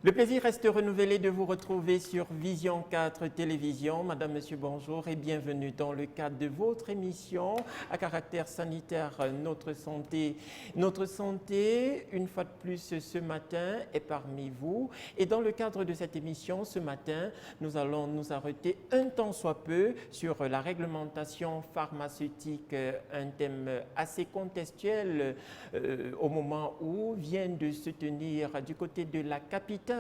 Le plaisir reste renouvelé de vous retrouver sur Vision 4 Télévision. Madame, Monsieur, bonjour et bienvenue dans le cadre de votre émission à caractère sanitaire Notre Santé. Notre Santé, une fois de plus ce matin, est parmi vous. Et dans le cadre de cette émission, ce matin, nous allons nous arrêter un temps soit peu sur la réglementation pharmaceutique, un thème assez contextuel au moment où vient de se tenir du côté de la capitale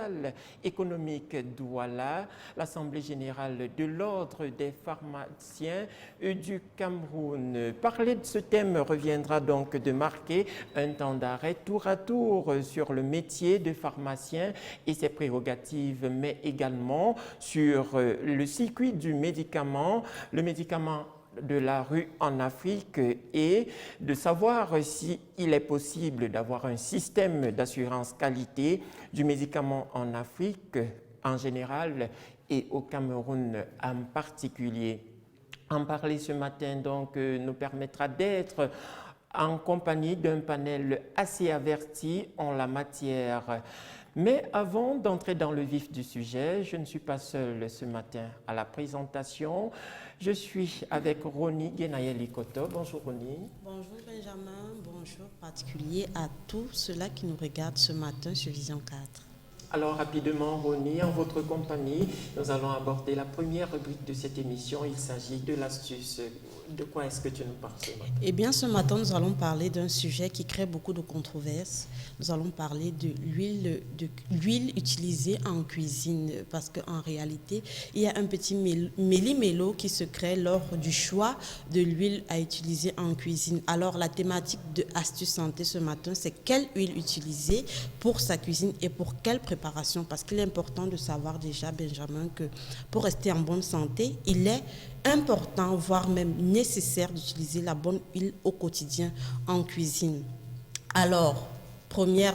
économique Douala, l'Assemblée générale de l'Ordre des pharmaciens du Cameroun. Parler de ce thème reviendra donc de marquer un temps d'arrêt tour à tour sur le métier de pharmacien et ses prérogatives, mais également sur le circuit du médicament, le médicament de la rue en Afrique et de savoir si il est possible d'avoir un système d'assurance qualité du médicament en Afrique en général et au Cameroun en particulier. En parler ce matin donc nous permettra d'être en compagnie d'un panel assez averti en la matière. Mais avant d'entrer dans le vif du sujet, je ne suis pas seul ce matin à la présentation. Je suis avec Roni Guénaël-Ikoto. Bonjour Roni. Bonjour Benjamin, bonjour particulier à tous ceux-là qui nous regardent ce matin sur Vision 4. Alors rapidement Roni, en votre compagnie, nous allons aborder la première rubrique de cette émission. Il s'agit de l'astuce. De quoi est-ce que tu nous parles ce matin? Eh bien, ce matin, nous allons parler d'un sujet qui crée beaucoup de controverses. Nous allons parler de l'huile utilisée en cuisine, parce qu'en réalité, il y a un petit méli-mélo qui se crée lors du choix de l'huile à utiliser en cuisine. Alors, la thématique de Astuce Santé ce matin, c'est quelle huile utiliser pour sa cuisine et pour quelle préparation, parce qu'il est important de savoir déjà, Benjamin, que pour rester en bonne santé, il est important, voire même nécessaire d'utiliser la bonne huile au quotidien en cuisine. Alors, premier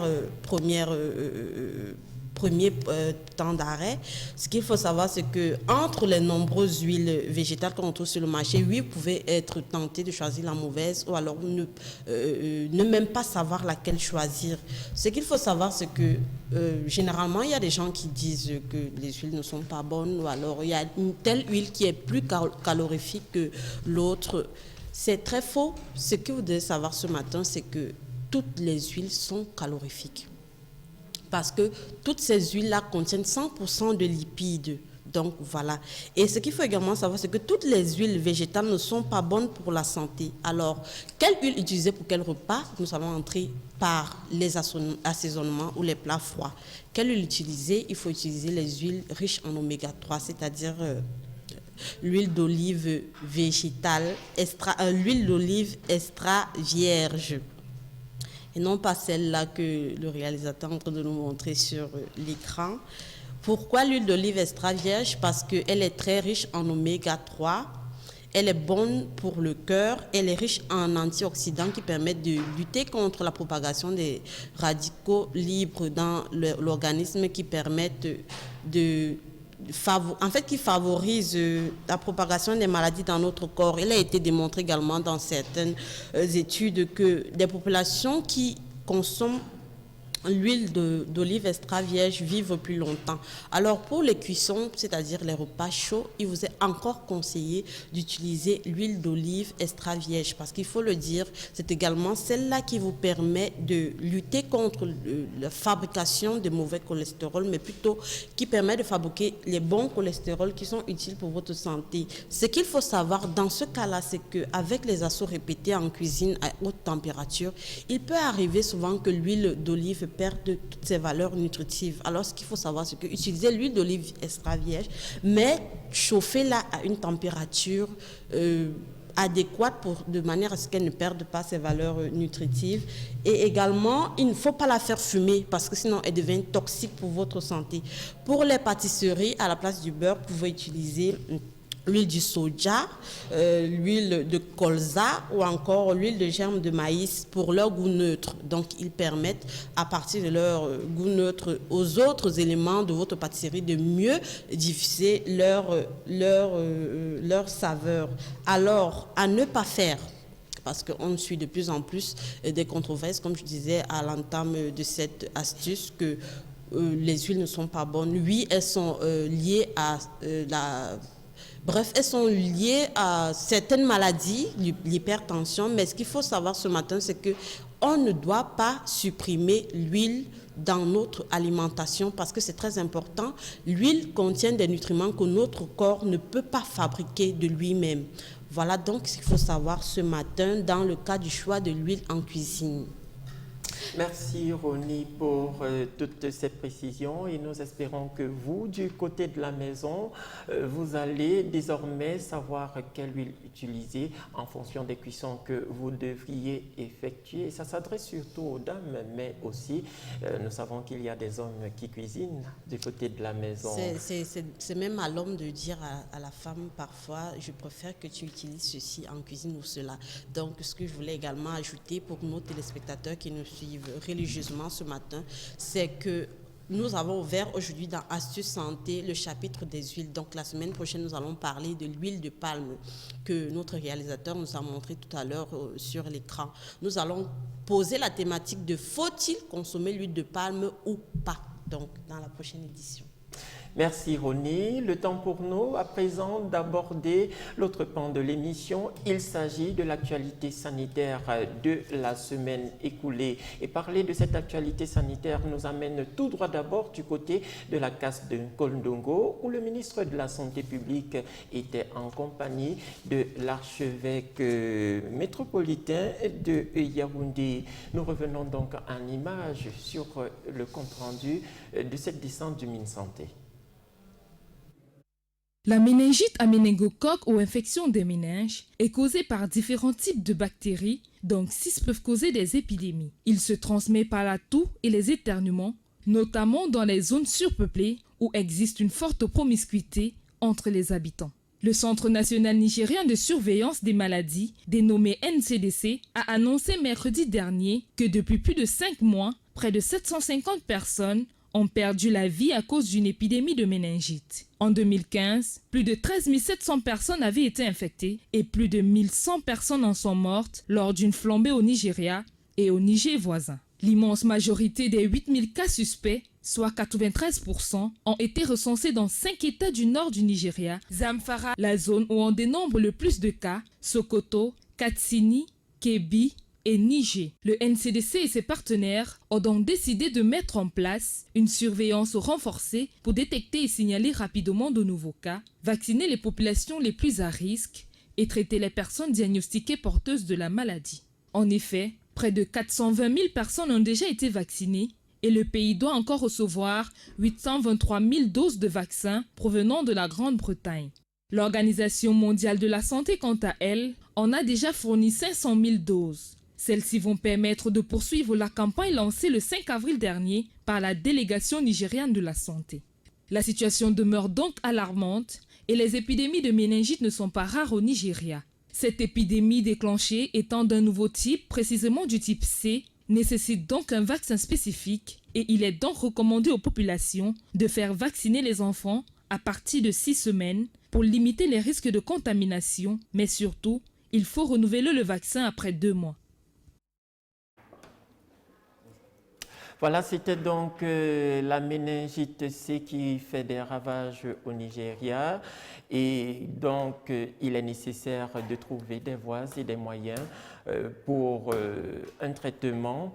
temps d'arrêt, ce qu'il faut savoir, c'est que entre les nombreuses huiles végétales qu'on trouve sur le marché, oui, vous pouvez être tenté de choisir la mauvaise ou alors ne même pas savoir laquelle choisir. Ce qu'il faut savoir, c'est que généralement, il y a des gens qui disent que les huiles ne sont pas bonnes ou alors il y a une telle huile qui est plus calorifique que l'autre. C'est très faux. Ce que vous devez savoir ce matin, c'est que toutes les huiles sont calorifiques. Parce que toutes ces huiles-là contiennent 100% de lipides. Donc voilà. Et ce qu'il faut également savoir, c'est que toutes les huiles végétales ne sont pas bonnes pour la santé. Alors, quelle huile utiliser pour quel repas? Nous allons entrer par les assaisonnements ou les plats froids. Quelle huile utiliser? Il faut utiliser les huiles riches en oméga 3, c'est-à-dire l'huile d'olive végétale, l'huile d'olive extra vierge. Et non pas celle-là que le réalisateur est en train de nous montrer sur l'écran. Pourquoi l'huile d'olive extra vierge? Parce qu'elle est très riche en oméga 3, elle est bonne pour le cœur, elle est riche en antioxydants qui permettent de lutter contre la propagation des radicaux libres dans l'organisme, qui permettent qui favorise la propagation des maladies dans notre corps. Il a été démontré également dans certaines études que des populations qui consomment l'huile d'olive extra vierge vivent plus longtemps. Alors pour les cuissons, c'est-à-dire les repas chauds, il vous est encore conseillé d'utiliser l'huile d'olive extra vierge, parce qu'il faut le dire, c'est également celle-là qui vous permet de lutter contre la fabrication de mauvais cholestérol, mais plutôt qui permet de fabriquer les bons cholestérols qui sont utiles pour votre santé. Ce qu'il faut savoir dans ce cas-là, c'est qu'avec les assauts répétés en cuisine à haute température, il peut arriver souvent que l'huile d'olive perd de toutes ses valeurs nutritives. Alors, ce qu'il faut savoir, c'est que utiliser l'huile d'olive extra vierge, mais chauffez-la à une température adéquate de manière à ce qu'elle ne perde pas ses valeurs nutritives. Et également, il ne faut pas la faire fumer parce que sinon, elle devient toxique pour votre santé. Pour les pâtisseries, à la place du beurre, vous pouvez utiliser l'huile du soja, l'huile de colza ou encore l'huile de germe de maïs pour leur goût neutre. Donc, ils permettent, à partir de leur goût neutre, aux autres éléments de votre pâtisserie de mieux diffuser leur saveur. Alors, à ne pas faire, parce qu'on suit de plus en plus des controverses, comme je disais à l'entame de cette astuce, que les huiles ne sont pas bonnes. Oui, elles sont liées à Bref, elles sont liées à certaines maladies, l'hypertension, mais ce qu'il faut savoir ce matin, c'est qu'on ne doit pas supprimer l'huile dans notre alimentation parce que c'est très important. L'huile contient des nutriments que notre corps ne peut pas fabriquer de lui-même. Voilà donc ce qu'il faut savoir ce matin dans le cas du choix de l'huile en cuisine. Merci Ronnie pour toutes ces précisions et nous espérons que vous, du côté de la maison, vous allez désormais savoir quelle huile utiliser en fonction des cuissons que vous devriez effectuer. Et ça s'adresse surtout aux dames, mais aussi nous savons qu'il y a des hommes qui cuisinent du côté de la maison. C'est même à l'homme de dire à la femme parfois, je préfère que tu utilises ceci en cuisine ou cela. Donc ce que je voulais également ajouter pour nos téléspectateurs qui nous suivent religieusement ce matin, c'est que nous avons ouvert aujourd'hui dans Astuces Santé le chapitre des huiles. Donc la semaine prochaine, nous allons parler de l'huile de palme que notre réalisateur nous a montré tout à l'heure sur l'écran. Nous allons poser la thématique de faut-il consommer l'huile de palme ou pas, donc dans la prochaine édition. Merci Ronnie. Le temps pour nous à présent d'aborder l'autre pan de l'émission. Il s'agit de l'actualité sanitaire de la semaine écoulée. Et parler de cette actualité sanitaire nous amène tout droit d'abord du côté de la casse de Nkondongo où le ministre de la Santé publique était en compagnie de l'archevêque métropolitain de Yaoundé. Nous revenons donc en image sur le compte-rendu de cette descente du MinSanté. La méningite à méningocoque ou infection des méninges est causée par différents types de bactéries, donc 6 peuvent causer des épidémies. Il se transmet par la toux et les éternuements, notamment dans les zones surpeuplées où existe une forte promiscuité entre les habitants. Le Centre national nigérien de surveillance des maladies, dénommé NCDC, a annoncé mercredi dernier que depuis plus de 5 mois, près de 750 personnes ont perdu la vie à cause d'une épidémie de méningite. En 2015, plus de 13 700 personnes avaient été infectées et plus de 1100 personnes en sont mortes lors d'une flambée au Nigeria et au Niger voisin. L'immense majorité des 8000 cas suspects, soit 93%, ont été recensés dans 5 États du nord du Nigeria, Zamfara, la zone où on dénombre le plus de cas, Sokoto, Katsini, Kebbi, et Niger. Le NCDC et ses partenaires ont donc décidé de mettre en place une surveillance renforcée pour détecter et signaler rapidement de nouveaux cas, vacciner les populations les plus à risque et traiter les personnes diagnostiquées porteuses de la maladie. En effet, près de 420 000 personnes ont déjà été vaccinées et le pays doit encore recevoir 823 000 doses de vaccins provenant de la Grande-Bretagne. L'Organisation mondiale de la santé, quant à elle, en a déjà fourni 500 000 doses. Celles-ci vont permettre de poursuivre la campagne lancée le 5 avril dernier par la délégation nigériane de la santé. La situation demeure donc alarmante et les épidémies de méningite ne sont pas rares au Nigeria. Cette épidémie déclenchée étant d'un nouveau type, précisément du type C, nécessite donc un vaccin spécifique et il est donc recommandé aux populations de faire vacciner les enfants à partir de 6 semaines pour limiter les risques de contamination, mais surtout, il faut renouveler le vaccin après 2 mois. Voilà, c'était donc la méningite C qui fait des ravages au Nigeria et donc il est nécessaire de trouver des voies et des moyens pour un traitement.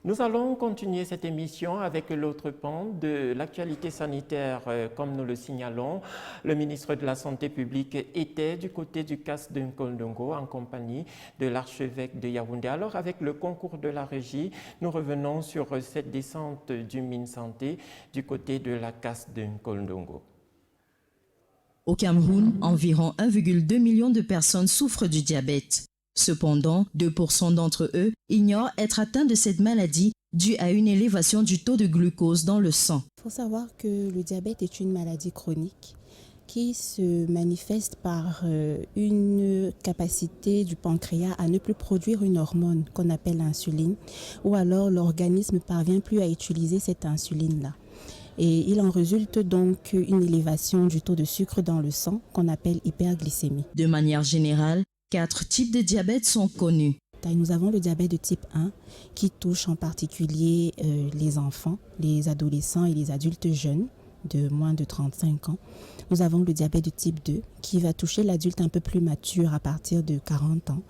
Nous allons continuer cette émission avec l'autre pan de l'actualité sanitaire. Comme nous le signalons, le ministre de la Santé publique était du côté du CAS de Nkondongo en compagnie de l'archevêque de Yaoundé. Alors, avec le concours de la régie, nous revenons sur cette descente du MinSanté du côté de la CAS de Nkondongo. Au Cameroun, environ 1,2 million de personnes souffrent du diabète. Cependant, 2% d'entre eux ignorent être atteints de cette maladie due à une élévation du taux de glucose dans le sang. Il faut savoir que le diabète est une maladie chronique qui se manifeste par une capacité du pancréas à ne plus produire une hormone qu'on appelle l'insuline, ou alors l'organisme ne parvient plus à utiliser cette insuline-là. Et il en résulte donc une élévation du taux de sucre dans le sang qu'on appelle hyperglycémie. De manière générale, 4 types de diabète sont connus. Nous avons le diabète de type 1 qui touche en particulier les enfants, les adolescents et les adultes jeunes de moins de 35 ans. Nous avons le diabète de type 2 qui va toucher l'adulte un peu plus mature à partir de 40 ans.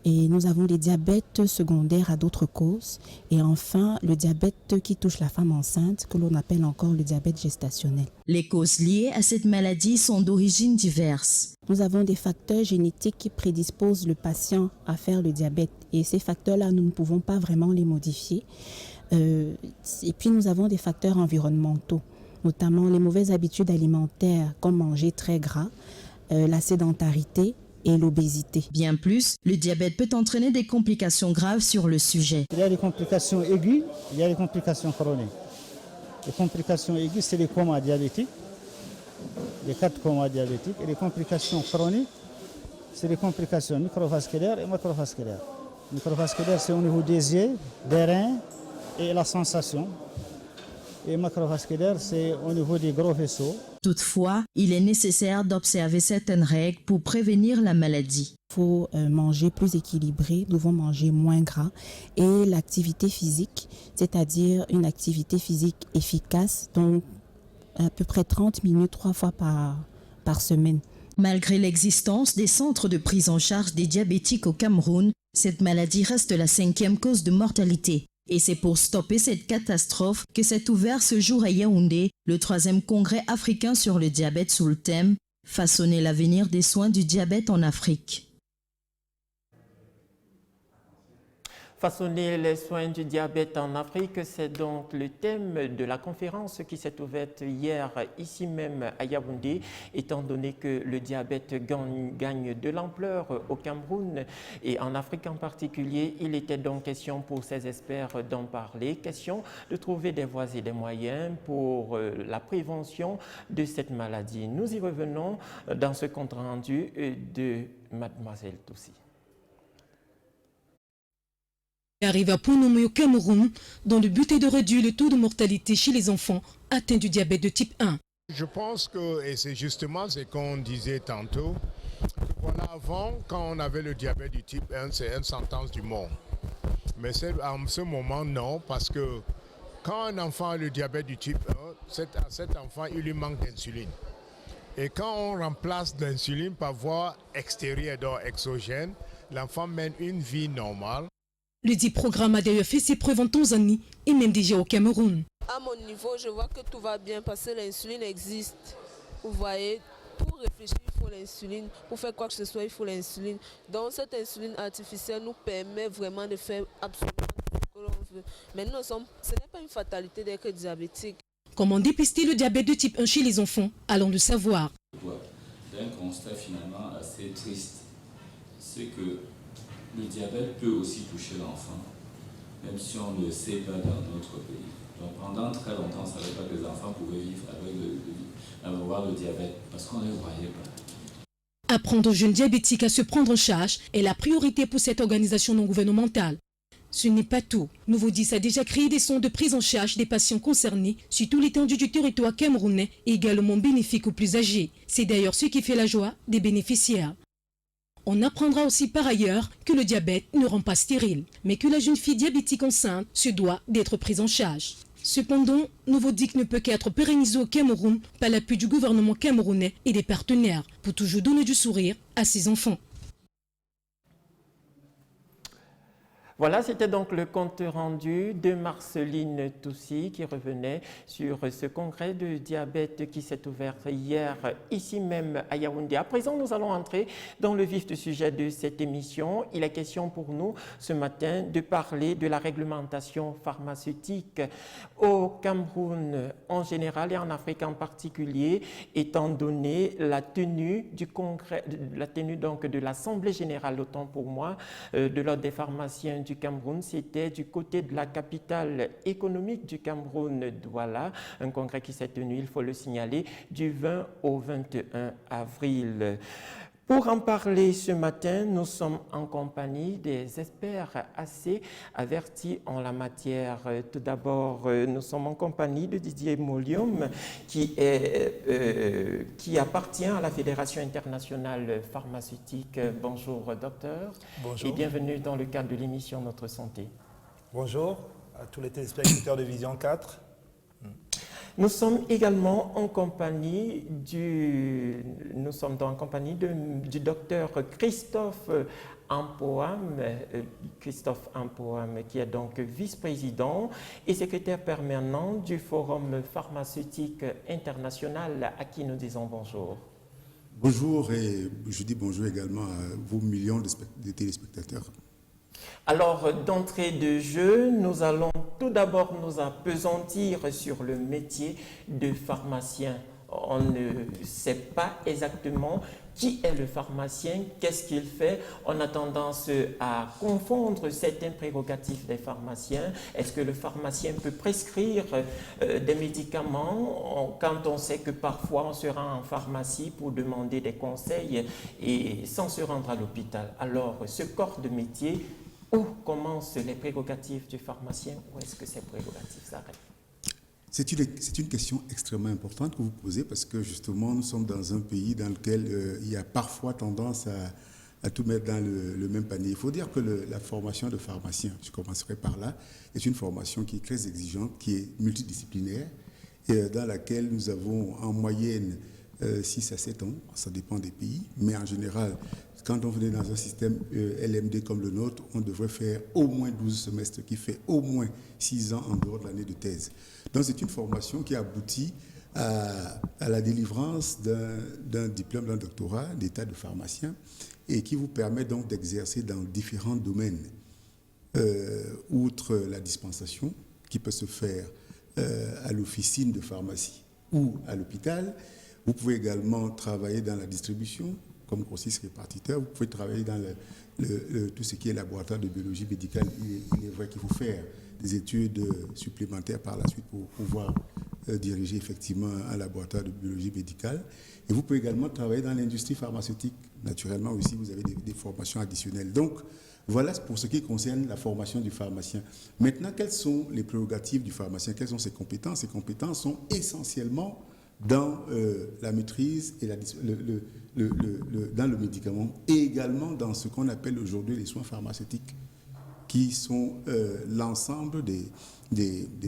Et nous avons les diabètes secondaires à d'autres causes. Et enfin, le diabète qui touche la femme enceinte, que l'on appelle encore le diabète gestationnel. Les causes liées à cette maladie sont d'origine diverses. Nous avons des facteurs génétiques qui prédisposent le patient à faire le diabète. Et ces facteurs-là, nous ne pouvons pas vraiment les modifier. Et puis, nous avons des facteurs environnementaux, notamment les mauvaises habitudes alimentaires, comme manger très gras, la sédentarité et l'obésité. Bien plus, le diabète peut entraîner des complications graves sur le sujet. Il y a des complications aiguës, il y a des complications chroniques. Les complications aiguës, c'est les comas diabétiques, les 4 comas diabétiques. Et les complications chroniques, c'est les complications microvasculaires et macrovasculaires. Microvasculaires, c'est au niveau des yeux, des reins et la sensation. Et macrovasculaire, c'est au niveau des gros vaisseaux. Toutefois, il est nécessaire d'observer certaines règles pour prévenir la maladie. Il faut manger plus équilibré, nous devons manger moins gras. Et l'activité physique, c'est-à-dire une activité physique efficace, donc à peu près 30 minutes 3 fois par semaine. Malgré l'existence des centres de prise en charge des diabétiques au Cameroun, cette maladie reste la 5e cause de mortalité. Et c'est pour stopper cette catastrophe que s'est ouvert ce jour à Yaoundé le 3e congrès africain sur le diabète sous le thème « Façonner l'avenir des soins du diabète en Afrique ». Façonner les soins du diabète en Afrique, c'est donc le thème de la conférence qui s'est ouverte hier ici même à Yaoundé, étant donné que le diabète gagne de l'ampleur au Cameroun et en Afrique en particulier. Il était donc question pour ces experts d'en parler, question de trouver des voies et des moyens pour la prévention de cette maladie. Nous y revenons dans ce compte rendu de Mademoiselle Toussi. Arrive à Pounoumé au Cameroun, dont le but est de réduire le taux de mortalité chez les enfants atteints du diabète de type 1. Je pense que, et c'est justement ce qu'on disait tantôt, que voilà, avant, quand on avait le diabète du type 1, c'est une sentence du mort. Mais en ce moment, non, parce que quand un enfant a le diabète du type 1, à cet enfant, il lui manque d'insuline. Et quand on remplace l'insuline par voie extérieure, donc exogène, l'enfant mène une vie normale. Le dit programme a d'ailleurs fait ses preuves en Tanzanie et même déjà au Cameroun. À mon niveau, je vois que tout va bien parce que l'insuline existe. Vous voyez, pour réfléchir, il faut l'insuline. Pour faire quoi que ce soit, il faut l'insuline. Donc cette insuline artificielle nous permet vraiment de faire absolument ce que l'on veut. Mais ce n'est pas une fatalité d'être diabétique. Comment dépister le diabète de type 1 chez les enfants? Allons le savoir. C'est un constat finalement assez triste. C'est que le diabète peut aussi toucher l'enfant, même si on ne le sait pas dans notre pays. Donc pendant très longtemps, on ne savait pas que les enfants pouvaient vivre avec avoir le diabète, parce qu'on ne les voyait pas. Apprendre aux jeunes diabétiques à se prendre en charge est la priorité pour cette organisation non gouvernementale. Ce n'est pas tout. Nouveau 10 a déjà créé des centres de prise en charge des patients concernés sur tout l'étendue du territoire camerounais et également bénéfique aux plus âgés. C'est d'ailleurs ce qui fait la joie des bénéficiaires. On apprendra aussi par ailleurs que le diabète ne rend pas stérile, mais que la jeune fille diabétique enceinte se doit d'être prise en charge. Cependant, Nouveau DIC ne peut qu'être pérennisé au Cameroun par l'appui du gouvernement camerounais et des partenaires pour toujours donner du sourire à ses enfants. Voilà, c'était donc le compte rendu de Marceline Toussi qui revenait sur ce congrès de diabète qui s'est ouvert hier ici même à Yaoundé. À présent, nous allons entrer dans le vif du sujet de cette émission. Il est question pour nous ce matin de parler de la réglementation pharmaceutique au Cameroun en général et en Afrique en particulier, étant donné la tenue du congrès, donc de l'Assemblée générale, autant pour moi, de l'Ordre des pharmaciens du Cameroun. C'était du côté de la capitale économique du Cameroun, Douala, un congrès qui s'est tenu, il faut le signaler, du 20 au 21 avril. Pour en parler ce matin, nous sommes en compagnie des experts assez avertis en la matière. Tout d'abord, nous sommes en compagnie de Didier Molium, qui appartient à la Fédération internationale pharmaceutique. Bonjour, docteur. Bonjour. Et bienvenue dans le cadre de l'émission Notre Santé. Bonjour à tous les téléspectateurs de Vision 4. Nous sommes également en compagnie du docteur Christophe Ampoam, qui est donc vice-président et secrétaire permanent du Forum pharmaceutique international, à qui nous disons bonjour. Bonjour, et je dis bonjour également à vos millions de téléspectateurs. Alors, d'entrée de jeu, nous allons tout d'abord nous appesantir sur le métier de pharmacien. On ne sait pas exactement qui est le pharmacien, qu'est-ce qu'il fait. On a tendance à confondre certains prérogatives des pharmaciens. Est-ce que le pharmacien peut prescrire des médicaments quand on sait que parfois on se rend en pharmacie pour demander des conseils et sans se rendre à l'hôpital? Alors, ce corps de métier, où commencent les prérogatives du pharmacien? Où est-ce que ces prérogatives s'arrêtent? C'est une question extrêmement importante que vous posez parce que justement nous sommes dans un pays dans lequel il y a parfois tendance à tout mettre dans le même panier. Il faut dire que la formation de pharmacien, je commencerai par là, est une formation qui est très exigeante, qui est multidisciplinaire et dans laquelle nous avons en moyenne 6 à 7 ans, ça dépend des pays, mais en général, quand on venait dans un système LMD comme le nôtre, on devrait faire au moins 12 semestres, qui fait au moins 6 ans en dehors de l'année de thèse. Donc c'est une formation qui aboutit à la délivrance d'un diplôme, d'un doctorat d'état de pharmacien et qui vous permet donc d'exercer dans différents domaines, outre la dispensation, qui peut se faire à l'officine de pharmacie ou à l'hôpital. Vous pouvez également travailler dans la distribution, comme grossiste répartiteur. Vous pouvez travailler dans tout ce qui est laboratoire de biologie médicale. Il est vrai qu'il faut faire des études supplémentaires par la suite pour pouvoir diriger effectivement un laboratoire de biologie médicale. Et vous pouvez également travailler dans l'industrie pharmaceutique. Naturellement aussi, vous avez des formations additionnelles. Donc, voilà pour ce qui concerne la formation du pharmacien. Maintenant, quelles sont les prérogatives du pharmacien? Quelles sont ses compétences? Ses compétences sont essentiellement dans la maîtrise et dans le médicament et également dans ce qu'on appelle aujourd'hui les soins pharmaceutiques, qui sont l'ensemble des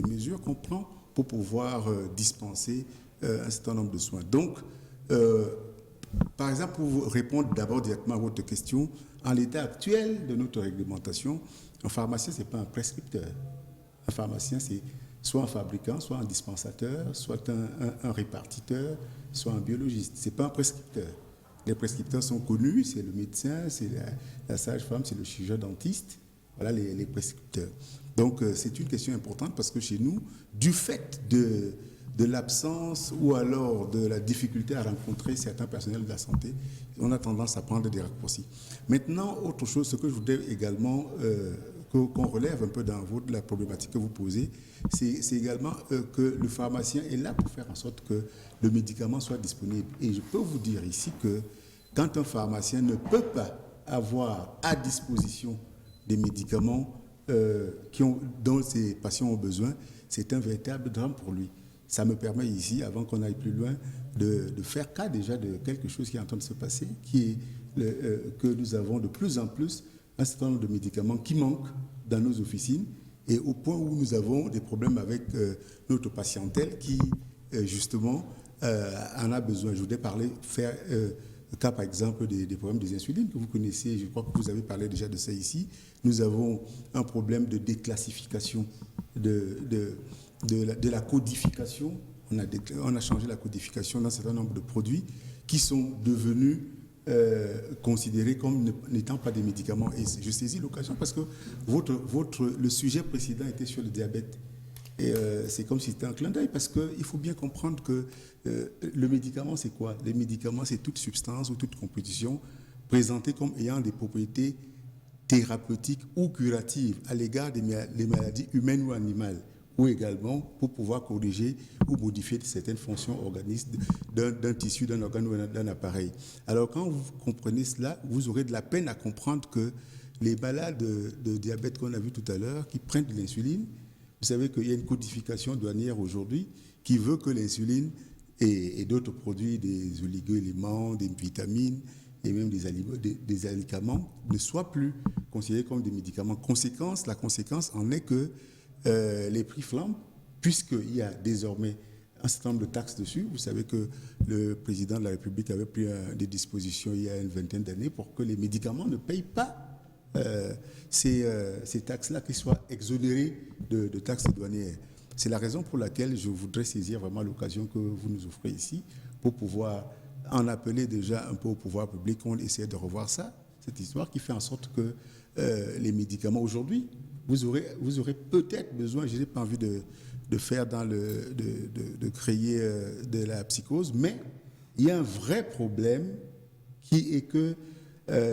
mesures qu'on prend pour pouvoir dispenser un certain nombre de soins. Donc, par exemple, pour vous répondre d'abord directement à votre question, en l'état actuel de notre réglementation, un pharmacien, ce n'est pas un prescripteur. Un pharmacien, c'est soit un fabricant, soit un dispensateur, soit un répartiteur, soit un biologiste. Ce n'est pas un prescripteur. Les prescripteurs sont connus, c'est le médecin, c'est la sage-femme, c'est le chirurgien dentiste. Voilà les prescripteurs. Donc c'est une question importante parce que chez nous, du fait de l'absence ou alors de la difficulté à rencontrer certains personnels de la santé, on a tendance à prendre des raccourcis. Maintenant, autre chose, ce que je voudrais également qu'on relève un peu dans la problématique que vous posez, c'est également que le pharmacien est là pour faire en sorte que le médicament soit disponible. Et je peux vous dire ici que quand un pharmacien ne peut pas avoir à disposition des médicaments dont ses patients ont besoin, c'est un véritable drame pour lui. Ça me permet ici, avant qu'on aille plus loin, de faire cas déjà de quelque chose qui est en train de se passer, qui est que nous avons de plus en plus un certain nombre de médicaments qui manquent dans nos officines et au point où nous avons des problèmes avec notre patientèle qui, justement, en a besoin. Je voudrais faire le cas, par exemple, des problèmes des insulines que vous connaissez. Je crois que vous avez parlé déjà de ça ici. Nous avons un problème de déclassification de la codification. On a changé la codification d'un certain nombre de produits qui sont devenus considérés comme n'étant pas des médicaments. Et je saisis l'occasion parce que le sujet précédent était sur le diabète. Et c'est comme si c'était un clin d'œil parce qu'il faut bien comprendre que le médicament, c'est quoi? Les médicaments, c'est toute substance ou toute composition présentée comme ayant des propriétés thérapeutiques ou curatives à l'égard des maladies humaines ou animales ou également pour pouvoir corriger ou modifier certaines fonctions organismes d'un tissu, d'un organe ou d'un appareil. Alors quand vous comprenez cela, vous aurez de la peine à comprendre que les malades de diabète qu'on a vu tout à l'heure, qui prennent de l'insuline, vous savez qu'il y a une codification douanière aujourd'hui qui veut que l'insuline et d'autres produits, des oligo-éléments, des vitamines et même des aliments ne soient plus considérés comme des médicaments. La conséquence en est que les prix flambent, puisqu'il y a désormais un certain nombre de taxes dessus. Vous savez que le président de la République avait pris des dispositions il y a une vingtaine d'années pour que les médicaments ne payent pas ces taxes-là, qui soient exonérées de taxes douanières. C'est la raison pour laquelle je voudrais saisir vraiment l'occasion que vous nous offrez ici pour pouvoir en appeler déjà un peu au pouvoir public, on essaie de revoir ça, cette histoire qui fait en sorte que les médicaments aujourd'hui, vous aurez peut-être besoin, je n'ai pas envie de faire de créer de la psychose, mais il y a un vrai problème qui est que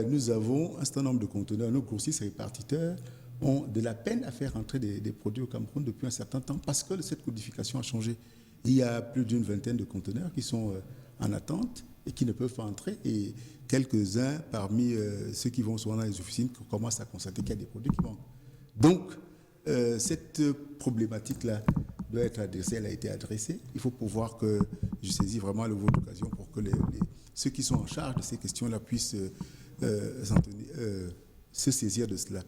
nous avons un certain nombre de conteneurs, nos grossistes répartiteurs ont de la peine à faire entrer des produits au Cameroun depuis un certain temps parce que cette codification a changé. Il y a plus d'une vingtaine de conteneurs qui sont en attente et qui ne peuvent pas entrer. Et quelques-uns parmi ceux qui vont souvent dans les officines commencent à constater qu'il y a des produits qui manquent. Donc, cette problématique-là doit être adressée, elle a été adressée. Il faut pouvoir que je saisis vraiment le votre occasion pour que ceux qui sont en charge de ces questions-là puissent se saisir de cela.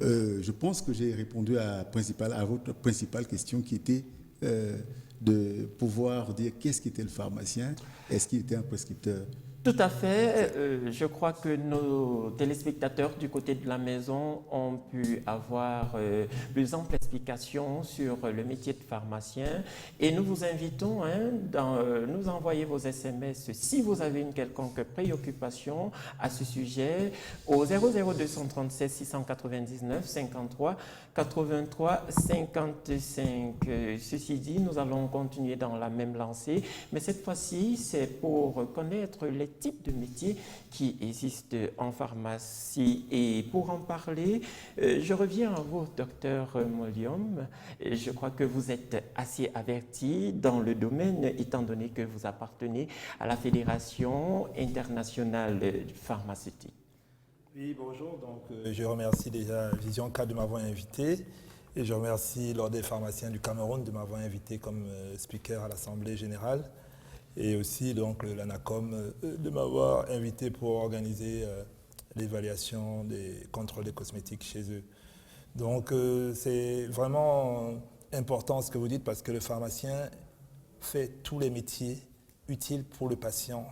Je pense que j'ai répondu à votre principale question qui était de pouvoir dire qu'est-ce qu'était le pharmacien, est-ce qu'il était un prescripteur. Tout à fait. Je crois que nos téléspectateurs du côté de la maison ont pu avoir plus ample explication sur le métier de pharmacien. Et nous vous invitons nous envoyer vos SMS si vous avez une quelconque préoccupation à ce sujet au 00236 699 53 83 55. Ceci dit, nous allons continuer dans la même lancée, mais cette fois-ci, c'est pour connaître les types de métiers qui existent en pharmacie. Et pour en parler, je reviens à vous, docteur Molium. Je crois que vous êtes assez averti dans le domaine, étant donné que vous appartenez à la Fédération internationale pharmaceutique. Oui, bonjour. Donc, je remercie déjà Vision 4 de m'avoir invité et je remercie l'Ordre des pharmaciens du Cameroun de m'avoir invité comme speaker à l'Assemblée générale et aussi donc l'ANACOM de m'avoir invité pour organiser l'évaluation des contrôles des cosmétiques chez eux. Donc, c'est vraiment important ce que vous dites parce que le pharmacien fait tous les métiers utiles pour le patient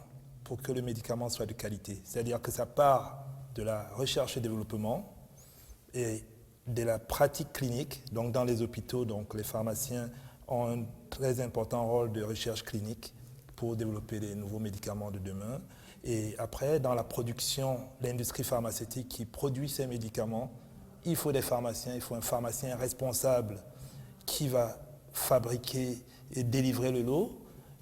pour que le médicament soit de qualité. C'est-à-dire que ça part de la recherche et développement et de la pratique clinique. Donc dans les hôpitaux, donc les pharmaciens ont un très important rôle de recherche clinique pour développer les nouveaux médicaments de demain. Et après, dans la production, l'industrie pharmaceutique qui produit ces médicaments, il faut des pharmaciens, il faut un pharmacien responsable qui va fabriquer et délivrer le lot.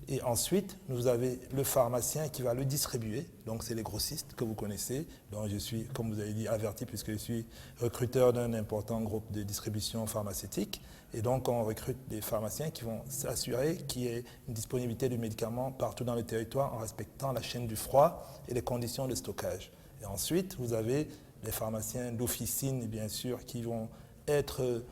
Et ensuite, vous avez le pharmacien qui va le distribuer. Donc, c'est les grossistes que vous connaissez. Donc, je suis, comme vous avez dit, averti puisque je suis recruteur d'un important groupe de distribution pharmaceutique. Et donc, on recrute des pharmaciens qui vont s'assurer qu'il y ait une disponibilité de médicaments partout dans le territoire en respectant la chaîne du froid et les conditions de stockage. Et ensuite, vous avez les pharmaciens d'officine, bien sûr, qui vont être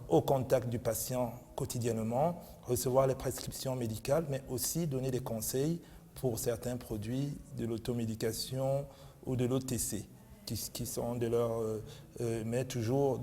au contact du patient quotidiennement, recevoir les prescriptions médicales, mais aussi donner des conseils pour certains produits de l'automédication ou de l'OTC, qui sont de leur, mais toujours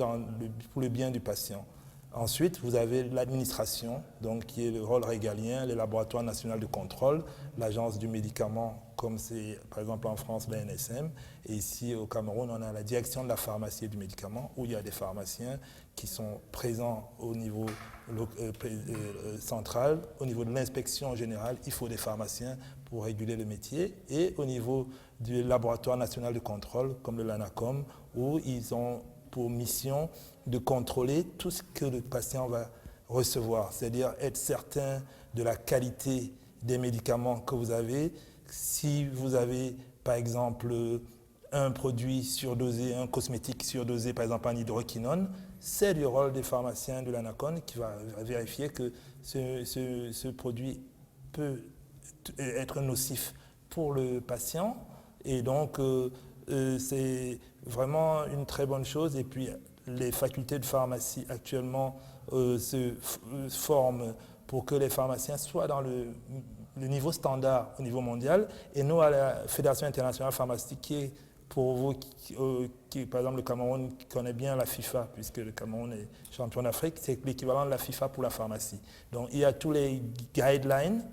pour le bien du patient. Ensuite, vous avez l'administration, donc qui est le rôle régalien, le laboratoire national de contrôle, l'agence du médicament, comme c'est par exemple en France l'ANSM, et ici au Cameroun, on a la direction de la pharmacie et du médicament, où il y a des pharmaciens qui sont présents au niveau central, au niveau de l'inspection générale, il faut des pharmaciens pour réguler le métier, et au niveau du laboratoire national de contrôle, comme le LANACOM, où ils ont pour mission de contrôler tout ce que le patient va recevoir, c'est-à-dire être certain de la qualité des médicaments que vous avez. Si vous avez, par exemple, un produit surdosé, un cosmétique surdosé, par exemple en hydroquinone, c'est du rôle des pharmaciens de l'ANACON qui va vérifier que ce produit peut être nocif pour le patient. Et donc, c'est vraiment une très bonne chose. Et puis, les facultés de pharmacie actuellement se forment pour que les pharmaciens soient dans le niveau standard au niveau mondial. Et nous, à la Fédération internationale pharmaceutique, qui est pour vous, qui, par exemple, le Cameroun connaît bien la FIFA, puisque le Cameroun est champion d'Afrique, c'est l'équivalent de la FIFA pour la pharmacie. Donc, il y a tous les guidelines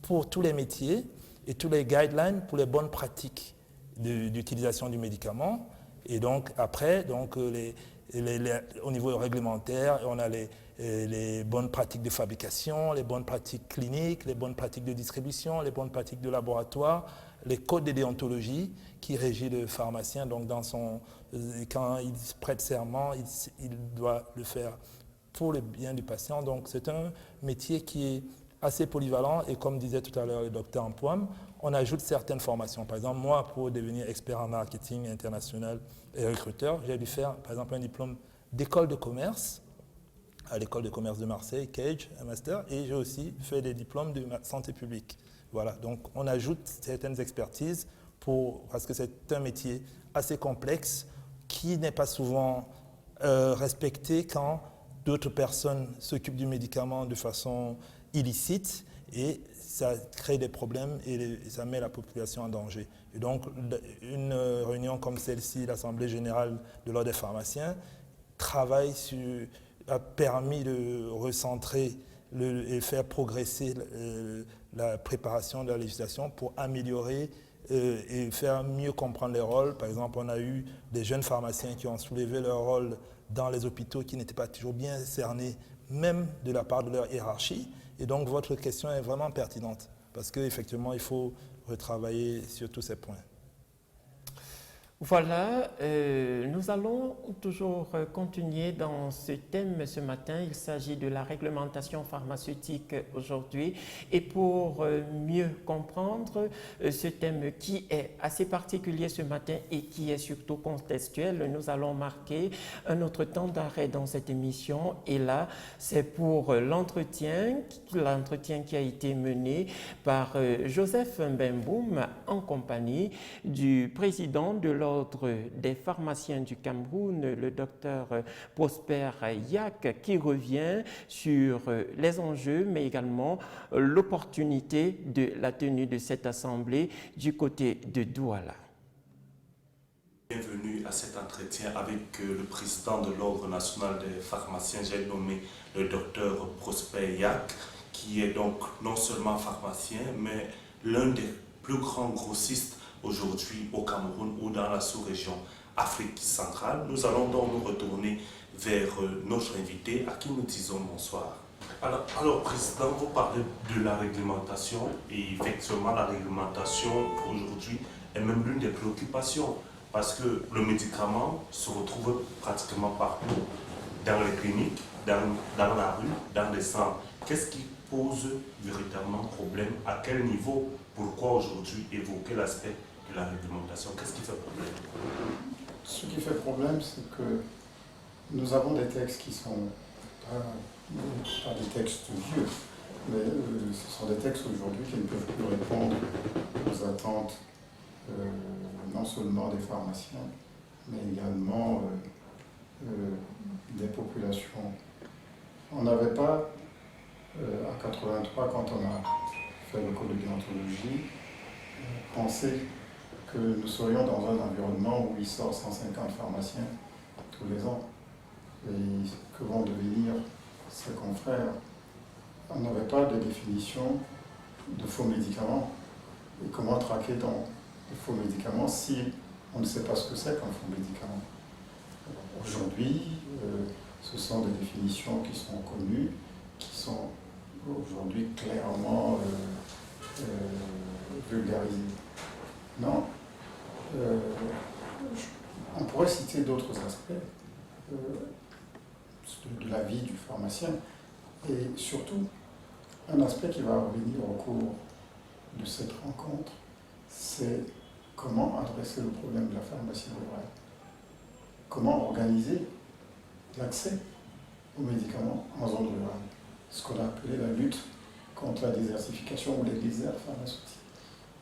pour tous les métiers et tous les guidelines pour les bonnes pratiques d'utilisation du médicament. Et donc, après, donc, au niveau réglementaire, on a les bonnes pratiques de fabrication, les bonnes pratiques cliniques, les bonnes pratiques de distribution, les bonnes pratiques de laboratoire, les codes de déontologie qui régissent le pharmacien. Donc, quand il prête serment, il doit le faire pour le bien du patient. Donc, c'est un métier qui est assez polyvalent et comme disait tout à l'heure le docteur Ampoam, on ajoute certaines formations. Par exemple, moi, pour devenir expert en marketing international et recruteur, j'ai dû faire, par exemple, un diplôme d'école de commerce à l'école de commerce de Marseille, Cage, un master, et j'ai aussi fait des diplômes de santé publique. Voilà, donc on ajoute certaines expertises parce que c'est un métier assez complexe qui n'est pas souvent respecté quand d'autres personnes s'occupent du médicament de façon illicite et ça crée des problèmes et ça met la population en danger. Et donc, une réunion comme celle-ci, l'Assemblée générale de l'Ordre des pharmaciens, a permis de recentrer et faire progresser la préparation de la législation pour améliorer et faire mieux comprendre les rôles. Par exemple, on a eu des jeunes pharmaciens qui ont soulevé leur rôle dans les hôpitaux qui n'étaient pas toujours bien cernés, même de la part de leur hiérarchie. Et donc, votre question est vraiment pertinente parce qu'effectivement, il faut retravailler sur tous ces points. Voilà, nous allons toujours continuer dans ce thème ce matin. Il s'agit de la réglementation pharmaceutique aujourd'hui. Et pour mieux comprendre ce thème qui est assez particulier ce matin et qui est surtout contextuel, nous allons marquer un autre temps d'arrêt dans cette émission. Et là, c'est pour l'entretien qui a été mené par Joseph Mbemboum en compagnie du président de l'Ordre des pharmaciens du Cameroun, le docteur Prosper Yak, qui revient sur les enjeux, mais également l'opportunité de la tenue de cette assemblée du côté de Douala. Bienvenue à cet entretien avec le président de l'Ordre national des pharmaciens, j'ai nommé le docteur Prosper Yak, qui est donc non seulement pharmacien, mais l'un des plus grands grossistes aujourd'hui au Cameroun ou dans la sous-région Afrique centrale. Nous allons donc nous retourner vers notre invité à qui nous disons bonsoir. Alors président, vous parlez de la réglementation et effectivement la réglementation aujourd'hui est même l'une des préoccupations parce que le médicament se retrouve pratiquement partout, dans les cliniques, dans la rue, dans les centres. Qu'est-ce qui pose véritablement problème? À quel niveau? Pourquoi aujourd'hui évoquer l'aspect de la réglementation? Qu'est-ce qui fait problème? Ce qui fait problème, c'est que nous avons des textes qui sont pas des textes vieux, mais ce sont des textes aujourd'hui qui ne peuvent plus répondre aux attentes non seulement des pharmaciens, mais également des populations. On n'avait pas, à 83, quand on a fait le code de déontologie, pensé que nous serions dans un environnement où il sort 150 pharmaciens tous les ans. Et que vont devenir ses confrères? On n'avait pas de définition de faux médicaments. Et comment traquer dans les faux médicaments si on ne sait pas ce que c'est qu'un faux médicament? Aujourd'hui, ce sont des définitions qui sont connues, qui sont aujourd'hui clairement vulgarisées. Non. On pourrait citer d'autres aspects de la vie du pharmacien et surtout un aspect qui va revenir au cours de cette rencontre, c'est comment adresser le problème de la pharmacie rurale, comment organiser l'accès aux médicaments en zone rurale, ce qu'on a appelé la lutte contre la désertification ou les déserts pharmaceutiques.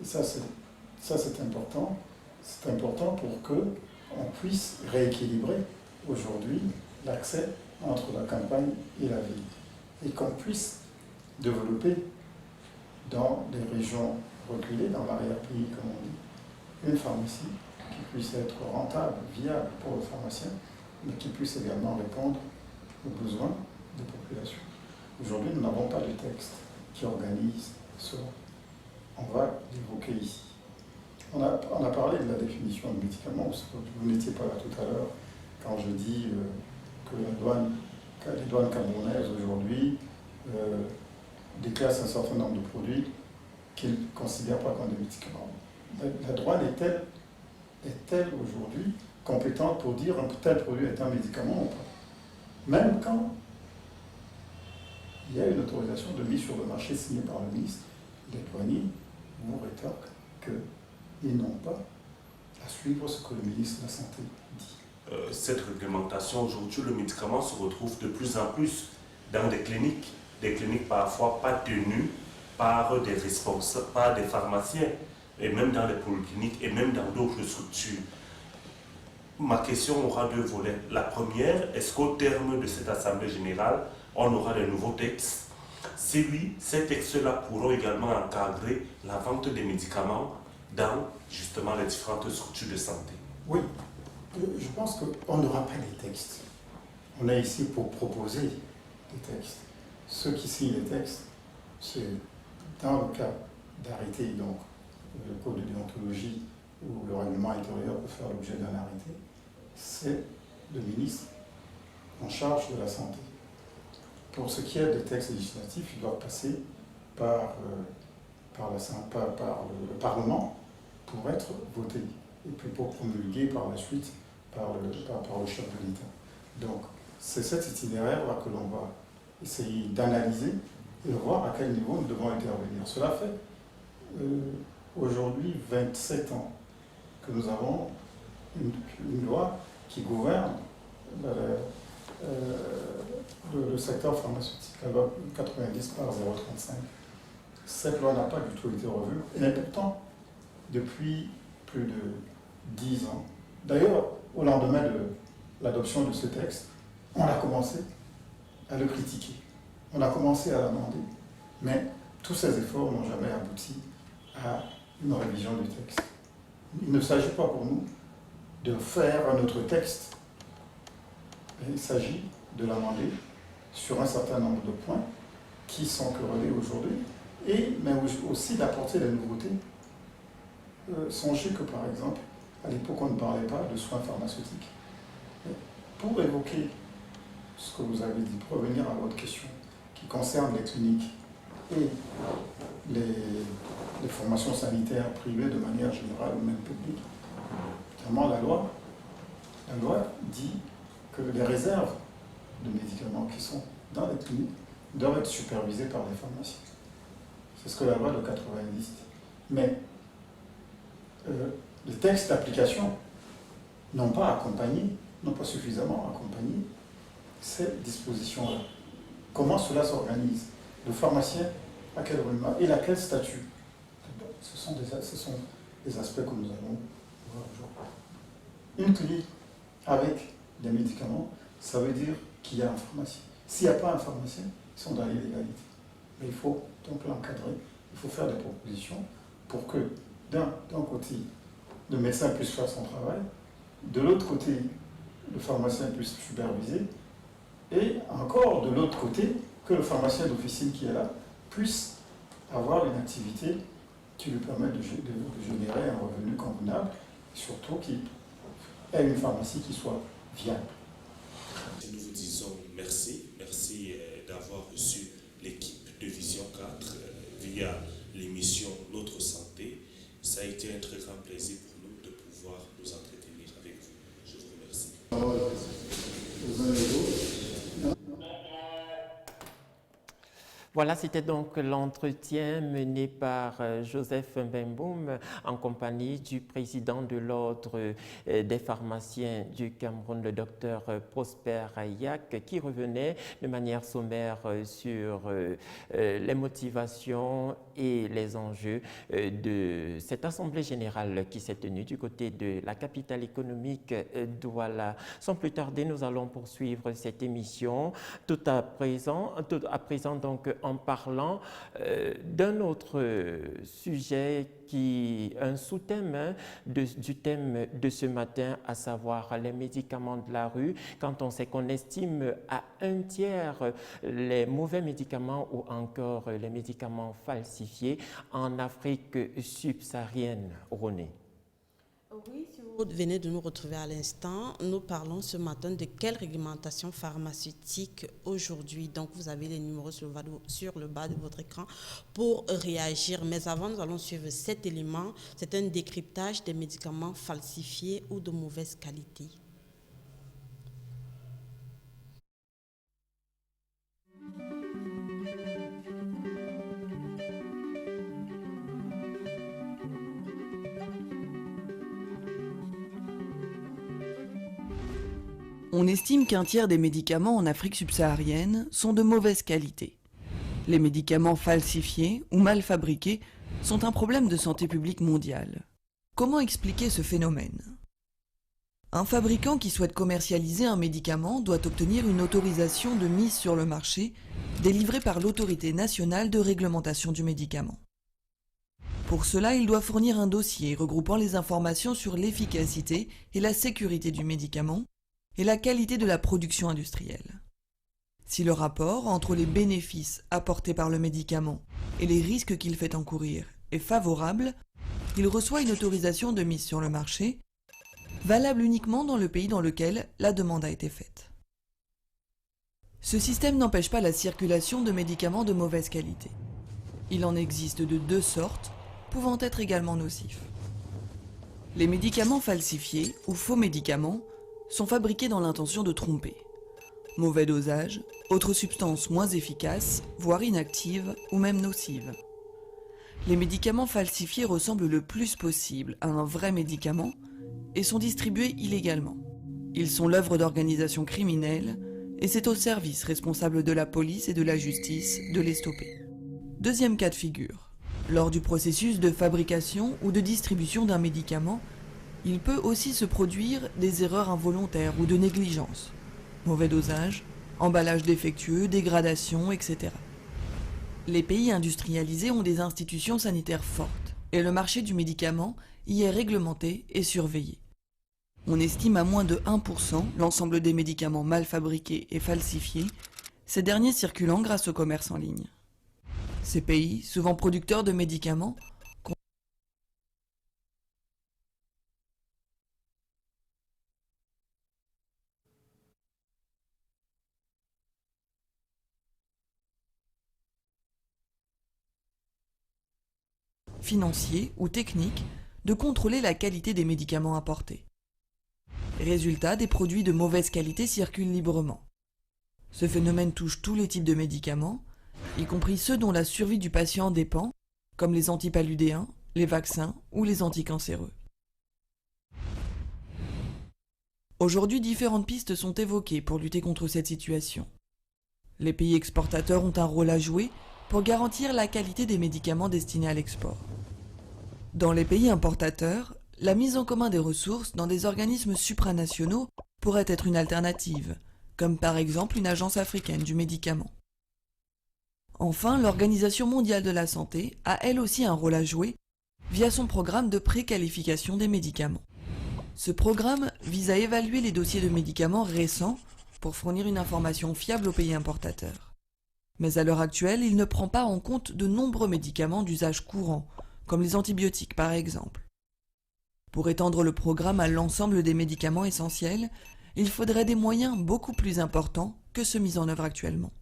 Et ça c'est important. C'est important pour qu'on puisse rééquilibrer aujourd'hui l'accès entre la campagne et la ville. Et qu'on puisse développer dans des régions reculées, dans l'arrière-pays comme on dit, une pharmacie qui puisse être rentable, viable pour le pharmacien, mais qui puisse également répondre aux besoins des populations. Aujourd'hui, nous n'avons pas de texte qui organise cela. On va l'évoquer ici. On a parlé de la définition de médicaments. Vous n'étiez pas là tout à l'heure quand je dis que les douanes camerounaises aujourd'hui déclassent un certain nombre de produits qu'ils ne considèrent pas comme des médicaments. La douane est-elle aujourd'hui compétente pour dire un tel produit est un médicament ou pas? Même quand il y a une autorisation de mise sur le marché signée par le ministre, les douaniers vous rétorquent qu'ils n'ont pas à suivre ce que le ministre de la Santé dit. Cette réglementation, aujourd'hui, le médicament se retrouve de plus en plus dans des cliniques parfois pas tenues par des responsables, par des pharmaciens, et même dans les polycliniques, et même dans d'autres structures. Ma question aura deux volets. La première, est-ce qu'au terme de cette Assemblée générale, on aura de nouveaux textes? Si oui, ces textes-là pourront également encadrer la vente des médicaments dans justement les différentes structures de santé. Oui, je pense qu'on n'aura pas les textes. On est ici pour proposer des textes. Ceux qui signent les textes, c'est dans le cas d'arrêté, donc le code de déontologie ou le règlement intérieur peut faire l'objet d'un arrêté, c'est le ministre en charge de la santé. Pour ce qui est des textes législatifs, ils doivent passer par le Parlement pour être votés et puis pour promulguer par la suite par le chef de l'État. Donc c'est cet itinéraire-là que l'on va essayer d'analyser et de voir à quel niveau nous devons intervenir. Cela fait aujourd'hui 27 ans que nous avons une loi qui gouverne le secteur pharmaceutique, la loi 90 par 035. Cette loi n'a pas du tout été revue, et pourtant, depuis plus de 10 ans. D'ailleurs, au lendemain de l'adoption de ce texte, on a commencé à le critiquer, on a commencé à l'amender, mais tous ces efforts n'ont jamais abouti à une révision du texte. Il ne s'agit pas pour nous de faire un autre texte, il s'agit de l'amender sur un certain nombre de points qui sont querellés aujourd'hui, mais aussi d'apporter des nouveautés. Songez que par exemple, à l'époque on ne parlait pas de soins pharmaceutiques. Pour évoquer ce que vous avez dit, pour revenir à votre question qui concerne les cliniques et les formations sanitaires privées de manière générale ou même publique, notamment la loi dit que les réserves de médicaments qui sont dans les cliniques doivent être supervisées par les pharmaciens. C'est ce que la loi de 90 dit. Mais les textes d'application n'ont pas suffisamment accompagné ces dispositions-là. Comment cela s'organise? Le pharmacien, à quel roulement et à quel statut? Ce sont des aspects que nous allons voir aujourd'hui. Une clinique avec des médicaments, ça veut dire qu'il y a un pharmacien. S'il n'y a pas un pharmacien, ils sont dans l'illégalité. Mais il faut donc l'encadrer, il faut faire des propositions pour que, d'un côté, le médecin puisse faire son travail, de l'autre côté, le pharmacien puisse superviser, et encore de l'autre côté, que le pharmacien d'officine qui est là puisse avoir une activité qui lui permette de générer un revenu convenable, et surtout qu'il ait une pharmacie qui soit viable. Nous vous disons merci d'avoir reçu l'équipe de Vision 4 via l'émission Notre Santé. Ça a été un très grand plaisir pour nous de pouvoir nous entretenir avec vous. Je vous remercie. Voilà, c'était donc l'entretien mené par Joseph Mbemboum en compagnie du président de l'Ordre des pharmaciens du Cameroun, le docteur Prosper Yak, qui revenait de manière sommaire sur les motivations et les enjeux de cette Assemblée générale qui s'est tenue du côté de la capitale économique Douala. Sans plus tarder, nous allons poursuivre cette émission tout à présent donc en parlant d'un autre sujet un sous-thème du thème de ce matin, à savoir les médicaments de la rue. Quand on sait qu'on estime à 1/3 les mauvais médicaments ou encore les médicaments falsifiés en Afrique subsaharienne. René. Oui, si vous venez de nous retrouver à l'instant, nous parlons ce matin de quelle réglementation pharmaceutique aujourd'hui. Donc, vous avez les numéros sur le bas de votre écran pour réagir. Mais avant, nous allons suivre cet élément. C'est un décryptage des médicaments falsifiés ou de mauvaise qualité. On estime qu'1/3 des médicaments en Afrique subsaharienne sont de mauvaise qualité. Les médicaments falsifiés ou mal fabriqués sont un problème de santé publique mondiale. Comment expliquer ce phénomène ? Un fabricant qui souhaite commercialiser un médicament doit obtenir une autorisation de mise sur le marché délivrée par l'Autorité nationale de réglementation du médicament. Pour cela, il doit fournir un dossier regroupant les informations sur l'efficacité et la sécurité du médicament et la qualité de la production industrielle. Si le rapport entre les bénéfices apportés par le médicament et les risques qu'il fait encourir est favorable, il reçoit une autorisation de mise sur le marché, valable uniquement dans le pays dans lequel la demande a été faite. Ce système n'empêche pas la circulation de médicaments de mauvaise qualité. Il en existe de 2 sortes, pouvant être également nocifs. Les médicaments falsifiés ou faux médicaments sont fabriqués dans l'intention de tromper. Mauvais dosage, autres substances moins efficaces, voire inactives ou même nocives. Les médicaments falsifiés ressemblent le plus possible à un vrai médicament et sont distribués illégalement. Ils sont l'œuvre d'organisations criminelles et c'est au service responsable de la police et de la justice de les stopper. Deuxième cas de figure. Lors du processus de fabrication ou de distribution d'un médicament, il peut aussi se produire des erreurs involontaires ou de négligence. Mauvais dosage, emballage défectueux, dégradation, etc. Les pays industrialisés ont des institutions sanitaires fortes et le marché du médicament y est réglementé et surveillé. On estime à moins de 1% l'ensemble des médicaments mal fabriqués et falsifiés, ces derniers circulant grâce au commerce en ligne. Ces pays, souvent producteurs de médicaments, financiers ou techniques de contrôler la qualité des médicaments importés. Résultat, des produits de mauvaise qualité circulent librement. Ce phénomène touche tous les types de médicaments, y compris ceux dont la survie du patient dépend, comme les antipaludéens, les vaccins ou les anticancéreux. Aujourd'hui, différentes pistes sont évoquées pour lutter contre cette situation. Les pays exportateurs ont un rôle à jouer pour garantir la qualité des médicaments destinés à l'export. Dans les pays importateurs, la mise en commun des ressources dans des organismes supranationaux pourrait être une alternative, comme par exemple une agence africaine du médicament. Enfin, l'Organisation mondiale de la santé a elle aussi un rôle à jouer via son programme de préqualification des médicaments. Ce programme vise à évaluer les dossiers de médicaments récents pour fournir une information fiable aux pays importateurs. Mais à l'heure actuelle, il ne prend pas en compte de nombreux médicaments d'usage courant, comme les antibiotiques par exemple. Pour étendre le programme à l'ensemble des médicaments essentiels, il faudrait des moyens beaucoup plus importants que ceux mis en œuvre actuellement.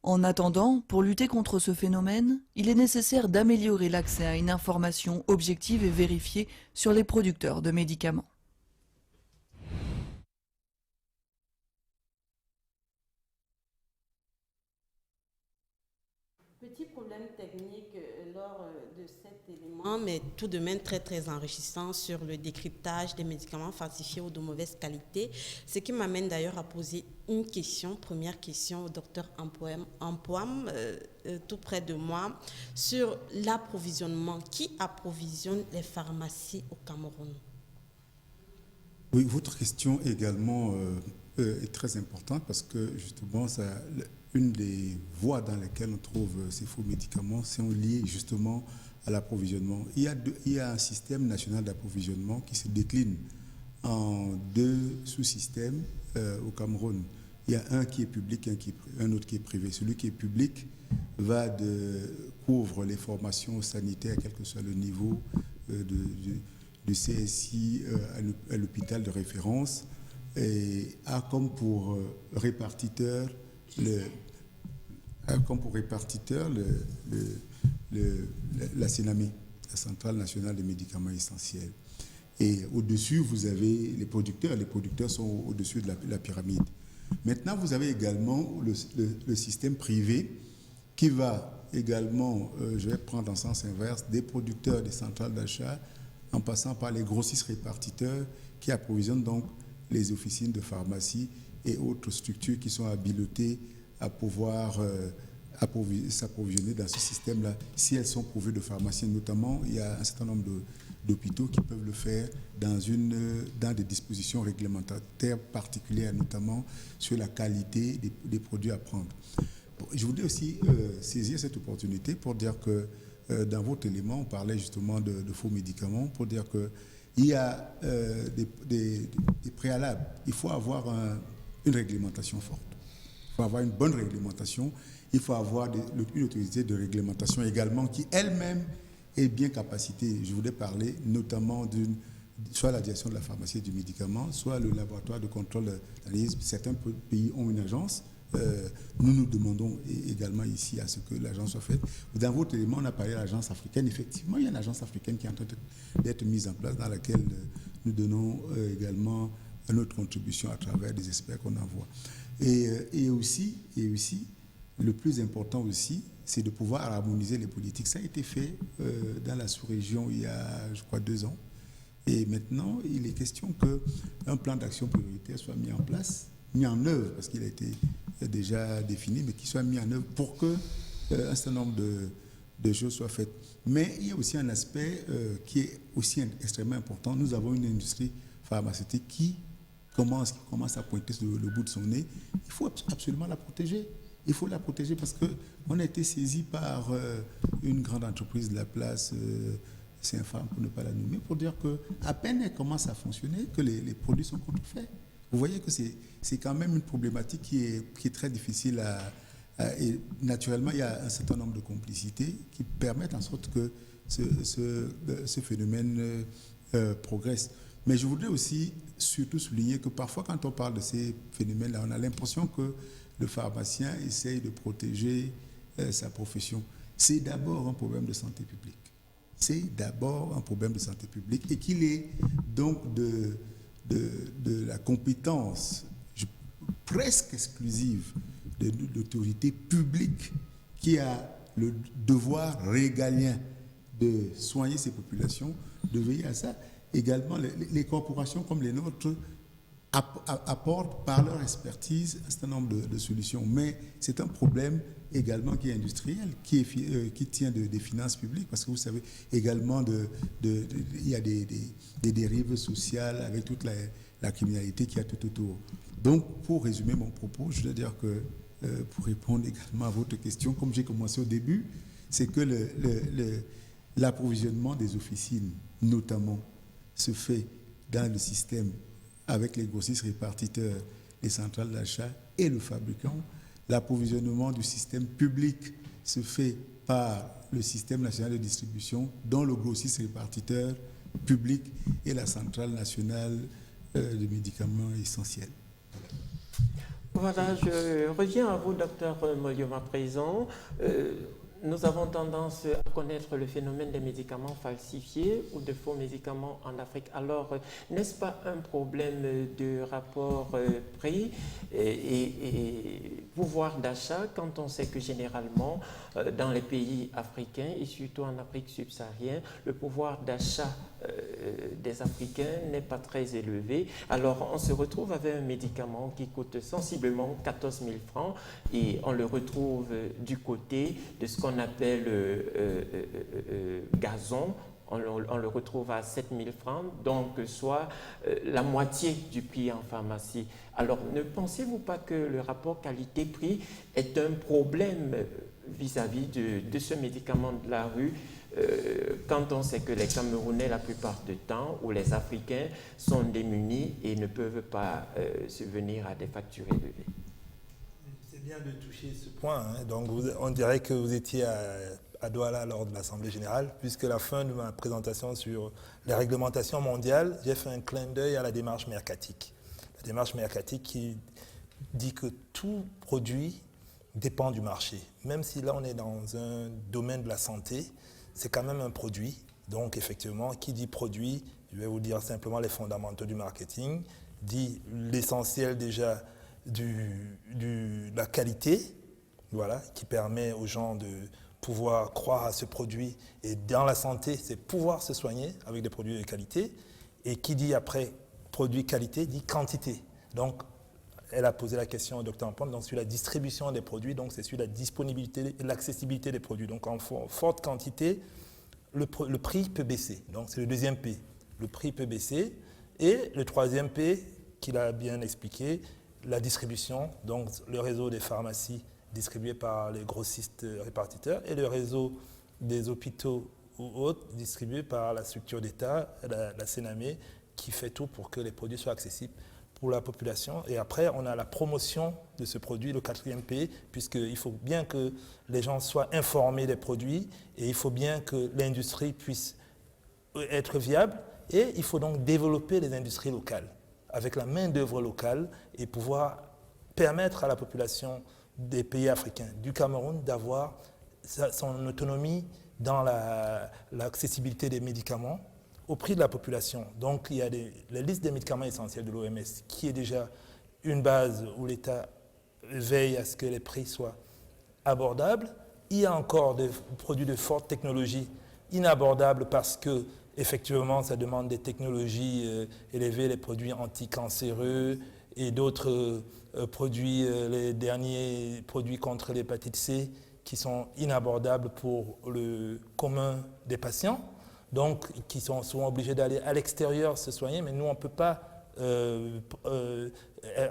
En attendant, pour lutter contre ce phénomène, il est nécessaire d'améliorer l'accès à une information objective et vérifiée sur les producteurs de médicaments. Petit problème technique lors de cet élément, mais tout de même très très enrichissant sur le décryptage des médicaments falsifiés ou de mauvaise qualité, ce qui m'amène d'ailleurs à poser une question, première question au docteur Ampouam, tout près de moi, sur l'approvisionnement. Qui approvisionne les pharmacies au Cameroun? Oui, votre question également est très importante parce que justement, une des voies dans lesquelles on trouve ces faux médicaments sont liées justement à l'approvisionnement. Il y a un système national d'approvisionnement qui se décline en deux sous-systèmes au Cameroun. Il y a un qui est public et un autre qui est privé. Celui qui est public couvre les formations sanitaires, quel que soit le niveau du CSI à l'hôpital de référence, et a comme pour répartiteur la CENAME, la Centrale nationale des médicaments essentiels. Et au-dessus, vous avez les producteurs. Les producteurs sont au-dessus de la pyramide. Maintenant, vous avez également le système privé qui va également, je vais prendre en sens inverse, des producteurs des centrales d'achat en passant par les grossistes répartiteurs qui approvisionnent donc les officines de pharmacie et autres structures qui sont habilitées à pouvoir s'approvisionner dans ce système-là. Si elles sont pourvues de pharmaciens, notamment, il y a un certain nombre d'hôpitaux qui peuvent le faire dans des dispositions réglementaires particulières, notamment sur la qualité des produits à prendre. Bon, je voudrais aussi saisir cette opportunité pour dire que dans votre élément, on parlait justement de faux médicaments, pour dire qu'il y a des préalables. Il faut avoir une réglementation forte. Il faut avoir une bonne réglementation. Il faut avoir une autorité de réglementation également qui elle-même est bien capacitée. Je voulais parler notamment soit la direction de la pharmacie et du médicament, soit le laboratoire de contrôle d'analyse. Certains pays ont une agence. Nous demandons également ici à ce que l'agence soit faite. Dans votre élément, on a parlé de l'agence africaine. Effectivement, il y a une agence africaine qui est en train d'être mise en place, dans laquelle nous donnons également notre contribution à travers des experts qu'on envoie. Et aussi, le plus important aussi, c'est de pouvoir harmoniser les politiques. Ça a été fait dans la sous-région il y a, je crois, 2 ans. Et maintenant, il est question qu'un plan d'action prioritaire soit mis en place, mis en œuvre, parce qu'il a été déjà défini, mais qu'il soit mis en œuvre pour qu'un certain nombre de choses soient faites. Mais il y a aussi un aspect qui est aussi extrêmement important. Nous avons une industrie pharmaceutique qui commence à pointer le bout de son nez. Il faut absolument la protéger. Il faut la protéger parce qu'on a été saisi par une grande entreprise de la place, c'est infâme pour ne pas la nommer, pour dire qu'à peine elle commence à fonctionner, que les produits sont contrefaits. Vous voyez que c'est quand même une problématique qui est très difficile et naturellement, il y a un certain nombre de complicités qui permettent en sorte que ce phénomène progresse. Mais je voudrais aussi surtout souligner que parfois, quand on parle de ces phénomènes-là, on a l'impression que le pharmacien essaye de protéger sa profession. C'est d'abord un problème de santé publique. C'est d'abord un problème de santé publique et qu'il est donc de la compétence presque exclusive de l'autorité publique qui a le devoir régalien de soigner ces populations, de veiller à ça. Également, les corporations comme les nôtres apportent par leur expertise un certain nombre de solutions. Mais c'est un problème également qui est industriel, qui tient des finances publiques, parce que vous savez également il y a des dérives sociales avec toute la criminalité qu'il y a tout autour. Donc, pour résumer mon propos, je veux dire que, pour répondre également à votre question, comme j'ai commencé au début, c'est que l'approvisionnement des officines, notamment, se fait dans le système avec les grossistes répartiteurs, les centrales d'achat et le fabricant. L'approvisionnement du système public se fait par le système national de distribution, dont le grossiste répartiteur public et la centrale nationale de médicaments essentiels. Voilà, je reviens à vous, docteur Molioma, à présent. Nous avons tendance à connaître le phénomène des médicaments falsifiés ou de faux médicaments en Afrique. Alors, n'est-ce pas un problème de rapport prix et pouvoir d'achat quand on sait que généralement dans les pays africains et surtout en Afrique subsaharienne, le pouvoir d'achat des Africains n'est pas très élevé. Alors on se retrouve avec un médicament qui coûte sensiblement 14 000 francs et on le retrouve du côté de ce qu'on appelle gazon. On le retrouve à 7 000 francs, donc soit la moitié du prix en pharmacie. Alors, ne pensez-vous pas que le rapport qualité-prix est un problème vis-à-vis de ce médicament de la rue quand on sait que les Camerounais, la plupart du temps, ou les Africains sont démunis et ne peuvent pas subvenir à des factures élevées? C'est bien de toucher ce point. Hein. Donc, on dirait que vous étiez à Douala lors de l'Assemblée générale, puisque la fin de ma présentation sur les réglementations mondiales, j'ai fait un clin d'œil à la démarche mercatique. La démarche mercatique qui dit que tout produit dépend du marché. Même si là on est dans un domaine de la santé, c'est quand même un produit. Donc effectivement, qui dit produit, je vais vous dire simplement les fondamentaux du marketing, dit l'essentiel déjà de la qualité, voilà, qui permet aux gens de pouvoir croire à ce produit. Et dans la santé, c'est pouvoir se soigner avec des produits de qualité. Et qui dit après produit qualité, dit quantité. Donc, elle a posé la question au Dr Ampon, donc sur la distribution des produits, donc c'est sur la disponibilité et l'accessibilité des produits. Donc en forte quantité, le prix peut baisser. Donc c'est le deuxième P. Le prix peut baisser. Et le troisième P, qu'il a bien expliqué, la distribution, donc le réseau des pharmacies distribué par les grossistes répartiteurs et le réseau des hôpitaux ou autres distribué par la structure d'État, la Sénamé, qui fait tout pour que les produits soient accessibles pour la population. Et après, on a la promotion de ce produit, le quatrième P, puisqu'il faut bien que les gens soient informés des produits et il faut bien que l'industrie puisse être viable et il faut donc développer les industries locales avec la main-d'œuvre locale et pouvoir permettre à la population des pays africains, du Cameroun, d'avoir son autonomie dans l'accessibilité des médicaments au prix de la population. Donc il y a la liste des médicaments essentiels de l'OMS qui est déjà une base où l'État veille à ce que les prix soient abordables. Il y a encore des produits de forte technologie inabordables parce que effectivement ça demande des technologies élevées, les produits anticancéreux et d'autres produits, les derniers produits contre l'hépatite C qui sont inabordables pour le commun des patients, donc qui sont souvent obligés d'aller à l'extérieur se soigner, mais nous on ne peut pas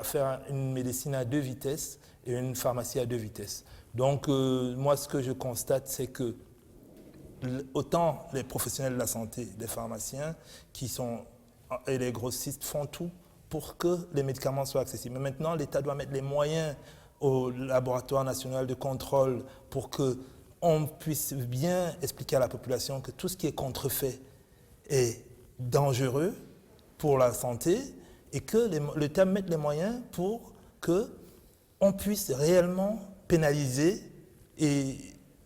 faire une médecine à 2 vitesses et une pharmacie à 2 vitesses. Donc moi ce que je constate c'est que autant les professionnels de la santé, les pharmaciens et les grossistes font tout pour que les médicaments soient accessibles. Mais maintenant, l'État doit mettre les moyens au laboratoire national de contrôle pour qu'on puisse bien expliquer à la population que tout ce qui est contrefait est dangereux pour la santé et que l'État mette les moyens pour qu'on puisse réellement pénaliser et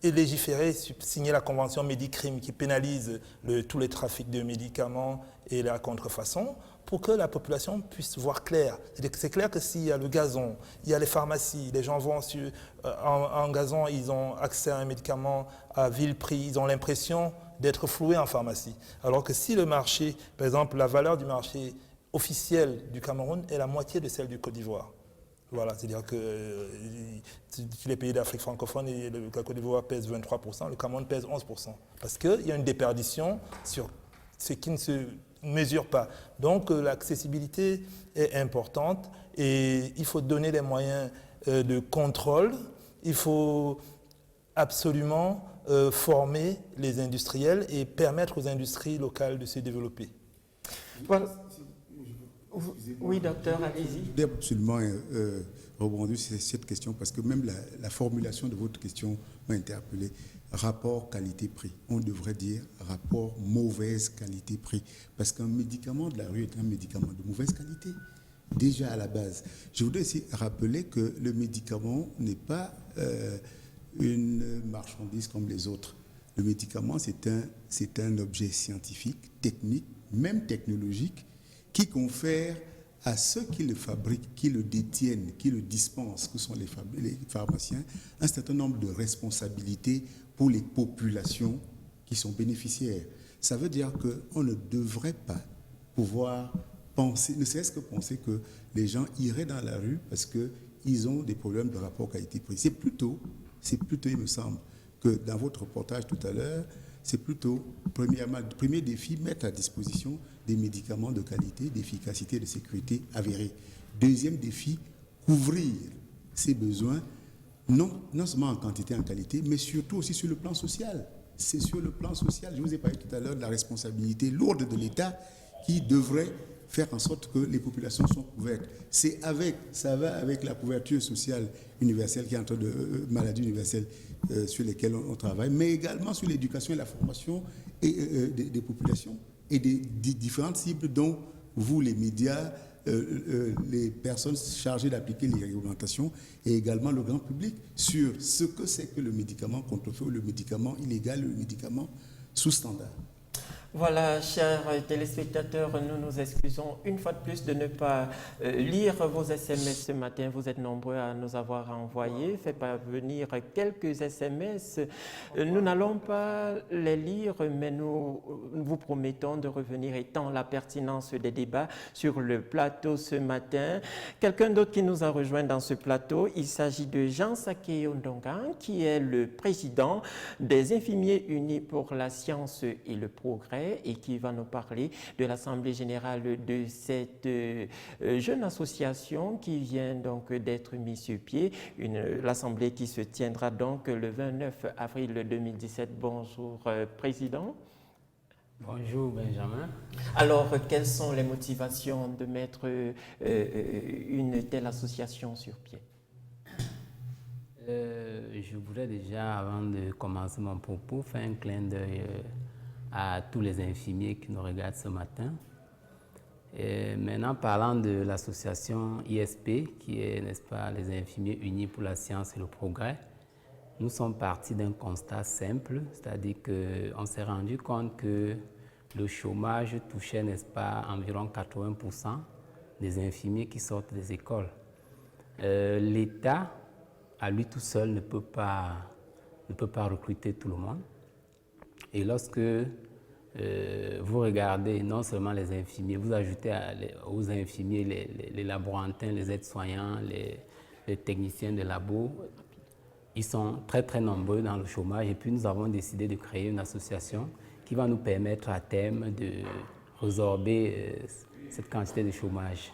légiférer, signer la convention Médicrime qui pénalise tous les trafics de médicaments et la contrefaçon pour que la population puisse voir clair. C'est clair que s'il y a le gazon, il y a les pharmacies, les gens vont en gazon, ils ont accès à un médicament à vil prix, ils ont l'impression d'être floués en pharmacie. Alors que si le marché, par exemple, la valeur du marché officiel du Cameroun est la moitié de celle du Côte d'Ivoire. Voilà, c'est-à-dire que les pays d'Afrique francophone, la Côte d'Ivoire pèse 23%, le Cameroun pèse 11%. Parce qu'il y a une déperdition sur ce qui ne se mesure pas. Donc l'accessibilité est importante et il faut donner les moyens de contrôle. Il faut absolument former les industriels et permettre aux industries locales de se développer. Voilà. Oui, docteur, allez-y. Je voudrais absolument rebondir sur cette question parce que même la formulation de votre question m'a interpellé. Rapport qualité-prix. On devrait dire rapport mauvaise qualité-prix. Parce qu'un médicament de la rue est un médicament de mauvaise qualité. Déjà à la base. Je voudrais aussi rappeler que le médicament n'est pas une marchandise comme les autres. Le médicament, c'est un objet scientifique, technique, même technologique, qui confère à ceux qui le fabriquent, qui le détiennent, qui le dispensent, que sont les pharmaciens, un certain nombre de responsabilités pour les populations qui sont bénéficiaires. Ça veut dire qu'on ne devrait pas pouvoir penser, ne serait-ce que penser que les gens iraient dans la rue parce qu'ils ont des problèmes de rapport qualité-prix. C'est plutôt, il me semble, que dans votre reportage tout à l'heure, c'est plutôt, premier défi, mettre à disposition des médicaments de qualité, d'efficacité, de sécurité avérés. Deuxième défi, couvrir ces besoins, non seulement en quantité, en qualité, mais surtout aussi sur le plan social. C'est sur le plan social, je vous ai parlé tout à l'heure de la responsabilité lourde de l'État qui devrait faire en sorte que les populations sont couvertes. Ça va avec la couverture sociale universelle qui est en train de maladies universelles sur lesquelles on travaille, mais également sur l'éducation et la formation des populations et des différentes cibles dont vous, les médias, les personnes chargées d'appliquer les réglementations et également le grand public sur ce que c'est que le médicament contrefait ou le médicament illégal, le médicament sous standard. Voilà, chers téléspectateurs, nous nous excusons une fois de plus de ne pas lire vos SMS ce matin. Vous êtes nombreux à nous avoir envoyé, fait parvenir quelques SMS. Nous n'allons pas les lire, mais nous vous promettons de revenir étant la pertinence des débats sur le plateau ce matin. Quelqu'un d'autre qui nous a rejoint dans ce plateau, il s'agit de Jean Saké Ondonga, qui est le président des Infirmiers Unis pour la Science et le Progrès, et qui va nous parler de l'Assemblée générale de cette jeune association qui vient donc d'être mise sur pied, l'Assemblée qui se tiendra donc le 29 avril 2017. Bonjour, Président. Bonjour, Benjamin. Alors, quelles sont les motivations de mettre une telle association sur pied? Je voudrais déjà, avant de commencer mon propos, faire un clin d'œil à tous les infirmiers qui nous regardent ce matin. Et maintenant, parlant de l'association ISP, qui est, n'est-ce pas, les Infirmiers Unis pour la Science et le Progrès, nous sommes partis d'un constat simple, c'est-à-dire qu'on s'est rendu compte que le chômage touchait, n'est-ce pas, environ 80% des infirmiers qui sortent des écoles. L'État, à lui tout seul, ne peut pas recruter tout le monde. Et lorsque vous regardez non seulement les infirmiers, vous ajoutez aux infirmiers les laborantins, les aides-soignants, les techniciens de labo, ils sont très très nombreux dans le chômage. Et puis nous avons décidé de créer une association qui va nous permettre à terme de résorber cette quantité de chômage.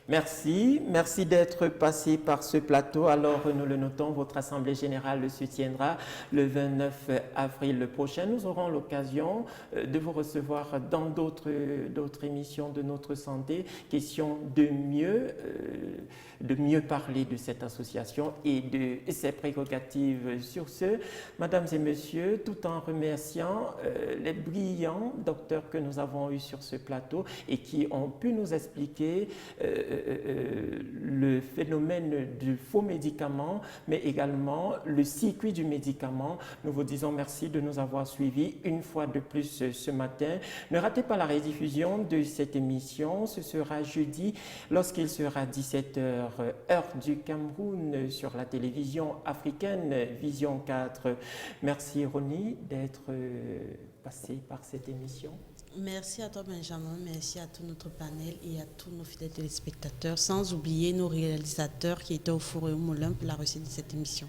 Merci d'être passé par ce plateau. Alors, nous le notons, votre Assemblée générale se tiendra le 29 avril prochain. Nous aurons l'occasion de vous recevoir dans d'autres émissions de Notre Santé. Question de mieux parler de cette association et de ses prérogatives. Sur ce, mesdames et messieurs, tout en remerciant les brillants docteurs que nous avons eus sur ce plateau et qui ont pu nous expliquer le phénomène du faux médicament, mais également le circuit du médicament. Nous vous disons merci de nous avoir suivis une fois de plus ce matin. Ne ratez pas la rediffusion de cette émission. Ce sera jeudi lorsqu'il sera 17h, heure du Cameroun, sur la télévision africaine Vision 4. Merci Ronnie d'être passé par cette émission. Merci à toi Benjamin, merci à tout notre panel et à tous nos fidèles téléspectateurs, sans oublier nos réalisateurs qui étaient au four et au moulin pour la réussite de cette émission.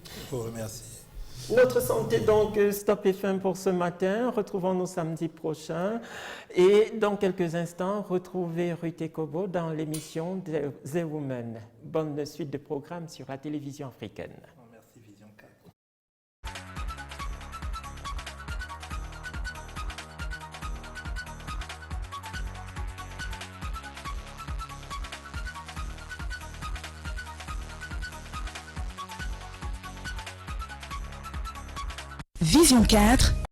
Je vous remercie. Notre santé, donc, stop et fin pour ce matin. Retrouvons-nous samedi prochain. Et dans quelques instants, retrouvez Ruth Kobo dans l'émission The Woman. Bonne suite de programmes sur la télévision africaine. Merci, Vision 4. Vision 4,